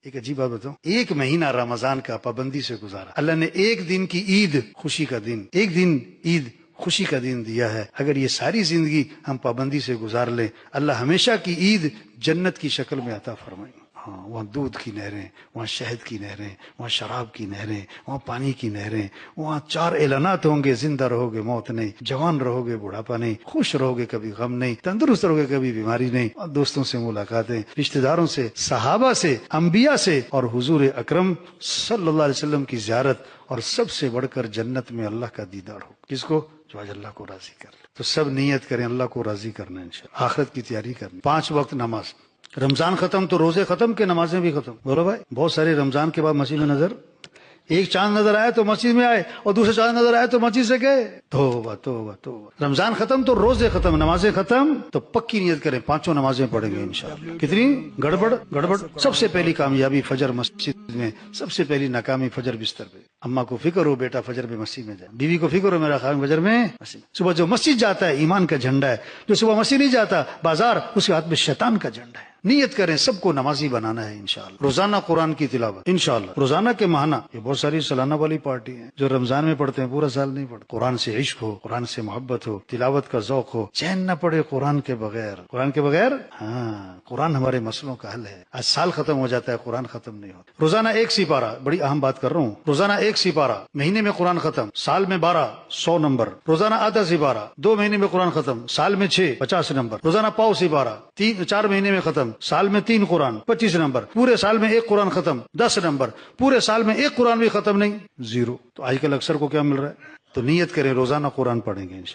ایک عجیب بات بتاؤں، ایک مہینہ رمضان کا پابندی سے گزارا، اللہ نے ایک دن کی عید خوشی کا دن، ایک دن عید خوشی کا دن دیا ہے. اگر یہ ساری زندگی ہم پابندی سے گزار لیں، اللہ ہمیشہ کی عید جنت کی شکل میں عطا فرمائیں. ہاں، وہاں دودھ کی نہریں، وہاں شہد کی نہریں، وہاں شراب کی نہریں، وہاں پانی کی نہریں، وہاں 4 اعلانات ہوں گے: زندہ رہو گے موت نہیں، جوان رہو گے بڑھاپا نہیں، خوش رہو گے کبھی غم نہیں، تندرست رہو گے کبھی بیماری نہیں. اور دوستوں سے ملاقاتیں، رشتہ داروں سے، صحابہ سے، انبیاء سے، اور حضور اکرم صلی اللہ علیہ وسلم کی زیارت، اور سب سے بڑھ کر جنت میں اللہ کا دیدار ہو. کس کو؟ جو آج اللہ کو راضی کر لے. تو سب نیت کریں اللہ کو راضی کرنا ہے انشاءاللہ، آخرت کی تیاری کرنی. 5 وقت نماز. رمضان ختم تو روزے ختم کہ نمازیں بھی ختم؟ بولو بھائی. بہت سارے رمضان کے بعد مسجد میں نظر، ایک چاند نظر آیا تو مسجد میں آئے، اور دوسرے چاند نظر آیا تو مسجد سے گئے. توبہ توبہ توبہ. رمضان ختم تو روزے ختم، نمازیں ختم. تو پکی نیت کریں 5 نمازیں پڑھیں گے انشاءاللہ. کتنی گڑبڑ. سب سے پہلی کامیابی فجر مسجد میں، سب سے پہلی ناکامی فجر بستر پہ. اماں کو فکر ہو بیٹا فجر میں مسجد میں جائے، بیوی کو فکر ہو میرا خاوند فجر میں مسجد. صبح جو مسجد جاتا ہے ایمان کا جھنڈا ہے، جو صبح مسجد نہیں جاتا بازار، اس کے ہاتھ میں شیطان کا جھنڈا ہے. نیت کریں سب کو نمازی بنانا ہے انشاءاللہ. روزانہ قرآن کی تلاوت انشاءاللہ. روزانہ کے ماہانہ. یہ بہت ساری سالانہ والی پارٹی ہیں جو رمضان میں پڑھتے ہیں، پورا سال نہیں پڑھتے. قرآن سے عشق ہو، قرآن سے محبت ہو، تلاوت کا ذوق ہو، چین نہ پڑے قرآن کے بغیر. قرآن کے بغیر ہاں، قرآن ہمارے مسئلوں کا حل ہے. آج سال ختم ہو جاتا ہے، قرآن ختم نہیں ہوتا. روزانہ 1 سپارہ، بڑی اہم بات کر رہا ہوں. روزانہ 1 سپارہ، مہینے میں قرآن ختم، سال میں 12، 100 نمبر. روزانہ آدھا سپارہ، 2 مہینے میں قرآن ختم، سال میں 6، 50 نمبر. روزانہ پاؤ سپارہ، 4 مہینے میں ختم، سال میں 3 قرآن، 25 نمبر. پورے سال میں 1 قرآن ختم، 10 نمبر. پورے سال میں 1 قرآن بھی ختم نہیں، 0. تو آج کل اکثر کو کیا مل رہا ہے؟ تو نیت کریں روزانہ قرآن پڑھیں گے انشاءاللہ.